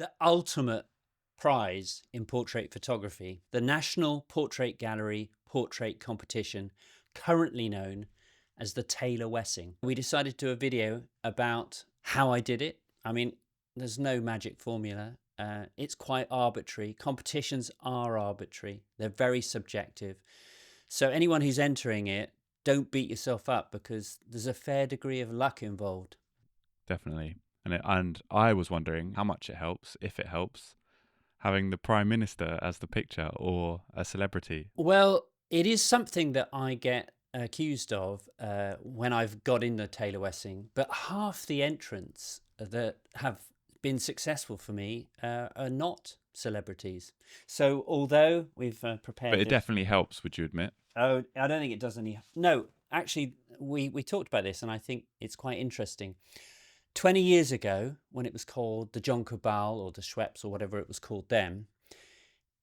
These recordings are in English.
the ultimate prize in portrait photography, the National Portrait Gallery Portrait Competition, currently known as the Taylor Wessing. We decided to do a video about how I did it. I mean, there's no magic formula. It's quite arbitrary. Competitions are arbitrary. They're very subjective. So anyone who's entering it, don't beat yourself up because there's a fair degree of luck involved. Definitely. And I was wondering how much it helps, if it helps, having the Prime Minister as the picture or a celebrity. Well, it is something that I get accused of when I've got in the Taylor Wessing, but half the entrants that have been successful for me are not celebrities. So although we've prepared But it definitely helps, would you admit? Oh, I don't think it does any. No, actually, we talked about this, and I think it's quite interesting. 20 years ago, when it was called the John Cabal or the Schweppes or whatever it was called then,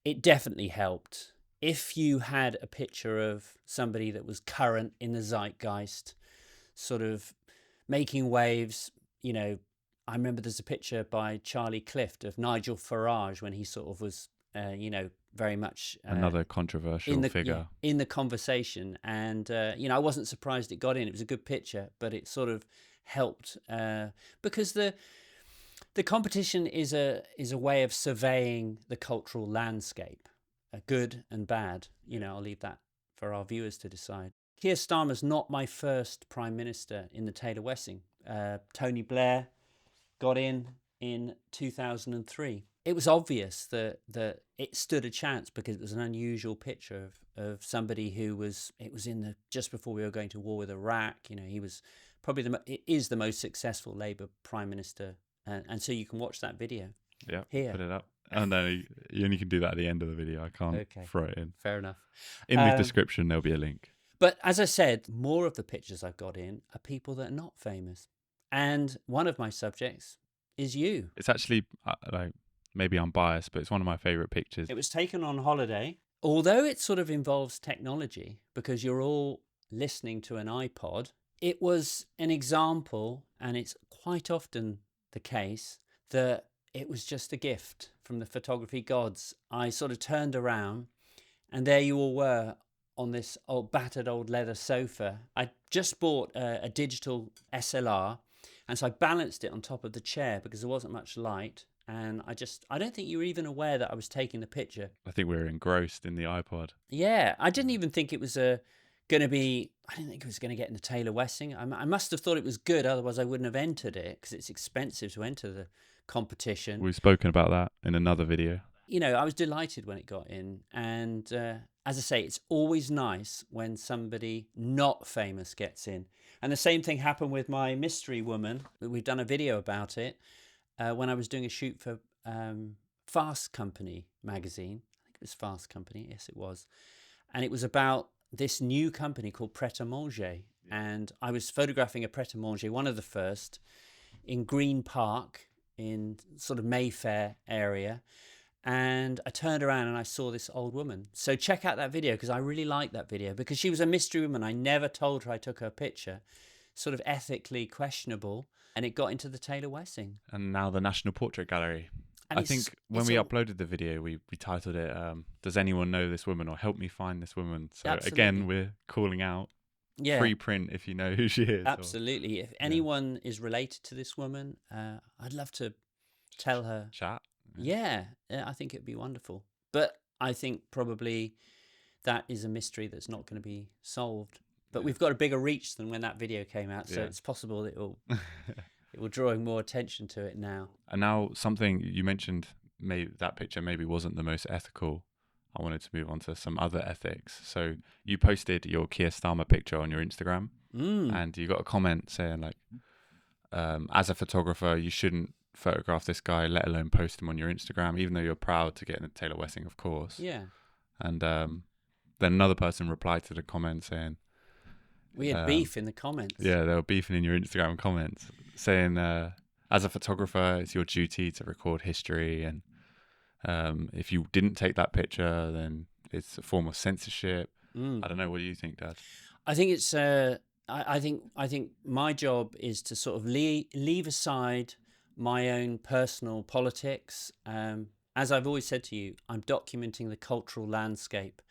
it definitely helped. If you had a picture of somebody that was current in the zeitgeist, sort of making waves, you know, I remember there's a picture by Charlie Clift of Nigel Farage when he sort of was, very much Another controversial figure. in the conversation. And, I wasn't surprised it got in. It was a good picture, but it sort of helped because the competition is a way of surveying the cultural landscape, good and bad. I'll leave that for our viewers to decide. Keir Starmer's not my first prime minister in the Taylor Wessing. Tony Blair got in 2003. It was obvious that it stood a chance because it was an unusual picture of somebody who was, it was in the, just before we were going to war with Iraq. He was probably it is the most successful Labour prime minister. And so you can watch that video. Yeah, here. put it up. Oh, no, you only can do that at the end of the video. I can't throw it in. Fair enough. In the description, there'll be a link. But as I said, more of the pictures I've got in are people that are not famous. And one of my subjects is you. It's actually, maybe I'm biased, but it's one of my favourite pictures. It was taken on holiday. Although it sort of involves technology, because you're all listening to an iPod, it was an example, and it's quite often the case, that it was just a gift from the photography gods. I sort of turned around, and there you all were on this battered old leather sofa. I just bought a digital SLR, and so I balanced it on top of the chair because there wasn't much light. And I don't think you were even aware that I was taking the picture. I think we were engrossed in the iPod. Yeah, I didn't even think it was I didn't think it was going to get in the Taylor Wessing. I must have thought it was good, otherwise I wouldn't have entered it because it's expensive to enter the competition. We've spoken about that in another video. I was delighted when it got in. And as I say, it's always nice when somebody not famous gets in. And the same thing happened with my mystery woman. We've done a video about it. When I was doing a shoot for Fast Company magazine. I think it was Fast Company, yes it was. And it was about this new company called Pret-a-Manger. And I was photographing a Pret-a-Manger, one of the first, in Green Park, in sort of Mayfair area. And I turned around and I saw this old woman. So check out that video because I really like that video because she was a mystery woman. I never told her I took her picture. Sort of ethically questionable. And it got into the Taylor Wessing. And now the National Portrait Gallery. And I think when we uploaded the video, we titled it, Does Anyone Know This Woman? Or Help Me Find This Woman. So again, we're calling out free print if you know who she is. Absolutely. If anyone is related to this woman, I'd love to tell her. Chat. Yeah, I think it'd be wonderful. But I think probably that is a mystery that's not going to be solved. But we've got a bigger reach than when that video came out, so it's possible that it will draw more attention to it now. And now something you mentioned, maybe that picture maybe wasn't the most ethical. I wanted to move on to some other ethics. So you posted your Keir Starmer picture on your Instagram, and you got a comment saying like, as a photographer, you shouldn't photograph this guy, let alone post him on your Instagram, even though you're proud to get in the Taylor Wessing, of course. Yeah. And then another person replied to the comment saying, we had beef in the comments. Yeah, they were beefing in your Instagram comments, saying, as a photographer, it's your duty to record history. And if you didn't take that picture, then it's a form of censorship. I don't know. What do you think, Dad? I think it's, I think my job is to sort of leave aside my own personal politics. As I've always said to you, I'm documenting the cultural landscape.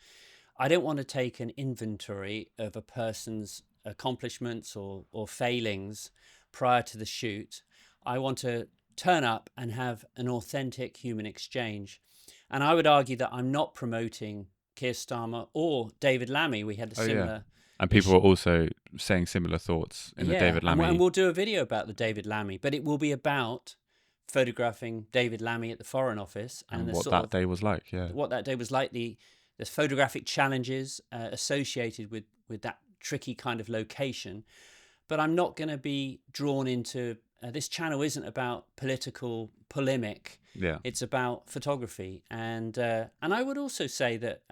I don't want to take an inventory of a person's accomplishments or failings prior to the shoot. I want to turn up and have an authentic human exchange. And I would argue that I'm not promoting Keir Starmer or David Lammy. We had a Oh yeah. similar And people issue. were also saying similar thoughts in the David And Lammy. we'll do a video about the David Lammy, but it will be about photographing David Lammy at the Foreign Office and the what sort that day was like. Yeah. what that day was like, the photographic challenges associated with that tricky kind of location. But I'm not going to be drawn into this channel isn't about political polemic. Yeah. It's about photography, and I would also say that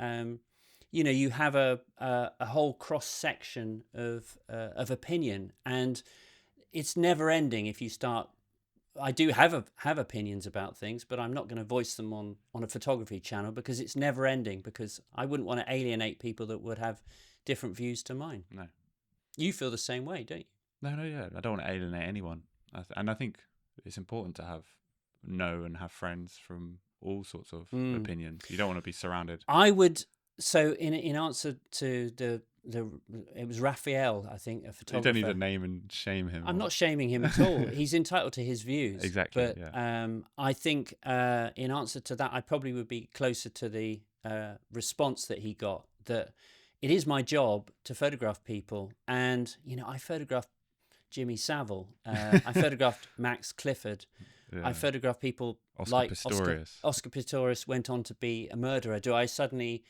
you have a whole cross section of opinion, and it's never ending if you start. I do have opinions about things, but I'm not going to voice them on a photography channel because it's never ending, because I wouldn't want to alienate people that would have different views to mine. No. You feel the same way, don't you? No, yeah. I don't want to alienate anyone. And I think it's important to have friends from all sorts of opinions. You don't want to be surrounded. I would. So in answer to the it was Raphael, I think, a photographer. You don't need to name and shame him. I'm not shaming him at all. He's entitled to his views. Exactly. But yeah. I think in answer to that, I probably would be closer to the response that he got, that it is my job to photograph people. And, I photographed Jimmy Savile. I photographed Max Clifford. Yeah. I photographed people Oscar like Pistorius. Oscar Pistorius went on to be a murderer. Do I suddenly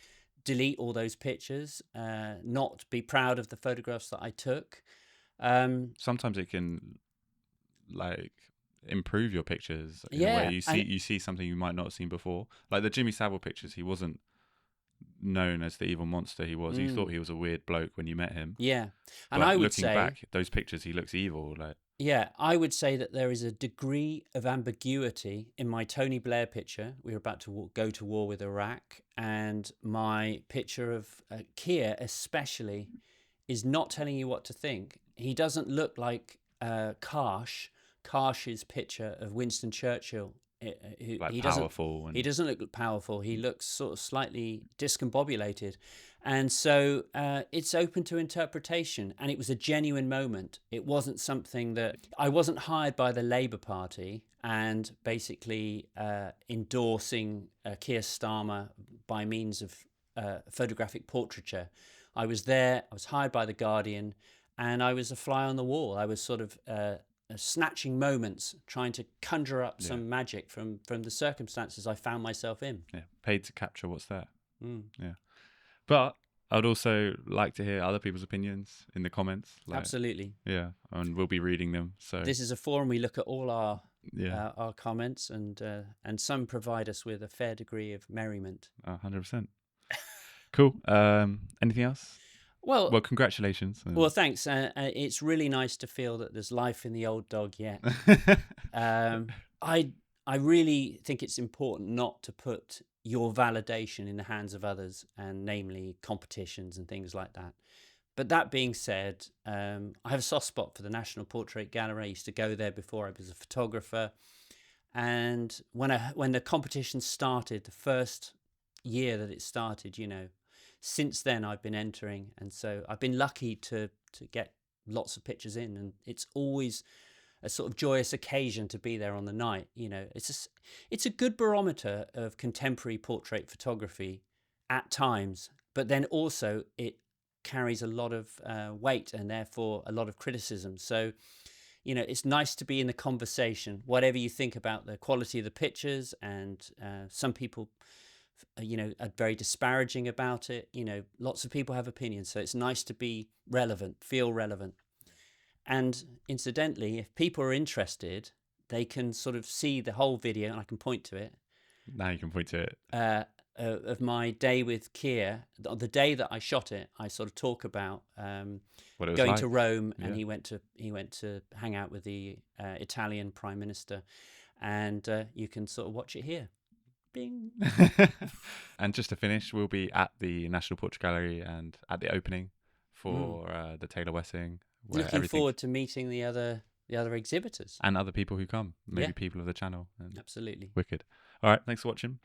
delete all those pictures, not be proud of the photographs that I took? Sometimes it can improve your pictures in Yeah, a way. You see something you might not have seen before. Like the Jimmy Savile pictures, he wasn't known as the evil monster he was. You thought he was a weird bloke when you met him. Yeah. And But I would looking say back, those pictures, he looks evil. Yeah, I would say that there is a degree of ambiguity in my Tony Blair picture. We were about to go to war with Iraq, and my picture of Keir especially is not telling you what to think. He doesn't look like Karsh's picture of Winston Churchill. He powerful. He doesn't look powerful. He looks sort of slightly discombobulated. And so it's open to interpretation. And it was a genuine moment. It wasn't something that... I wasn't hired by the Labour Party and basically endorsing Keir Starmer by means of photographic portraiture. I was there, I was hired by The Guardian, and I was a fly on the wall. I was sort of... snatching moments, trying to conjure up some magic from the circumstances I found myself in. Yeah, paid to capture what's there. Yeah, but I'd also like to hear other people's opinions in the comments. Absolutely. Yeah, and we'll be reading them. So this is a forum we look at all our comments, and some provide us with a fair degree of merriment. 100%. Cool. Anything else? Well, congratulations. Well, thanks. It's really nice to feel that there's life in the old dog yet. I really think it's important not to put your validation in the hands of others, and namely competitions and things like that. But that being said, I have a soft spot for the National Portrait Gallery. I used to go there before I was a photographer. And when the competition started, the first year that it started, since then I've been entering, and so I've been lucky to get lots of pictures in, and it's always a sort of joyous occasion to be there on the night. It's a good barometer of contemporary portrait photography at times, but then also it carries a lot of weight and therefore a lot of criticism. So it's nice to be in the conversation, whatever you think about the quality of the pictures, and some people are very disparaging about it. Lots of people have opinions, so it's nice to be relevant, feel relevant. And incidentally, if people are interested, they can sort of see the whole video, and I can point to it. Now you can point to it. Of my day with Keir. The day that I shot it, I sort of talk about what it was going like to Rome, and he went to hang out with the Italian Prime Minister, and you can sort of watch it here. Bing. And just to finish, we'll be at the National Portrait Gallery and at the opening for the Taylor Wessing. Looking forward to meeting the other the other exhibitors and other people who come, maybe Yeah. people of the channel. And Absolutely. wicked. All right, thanks for watching.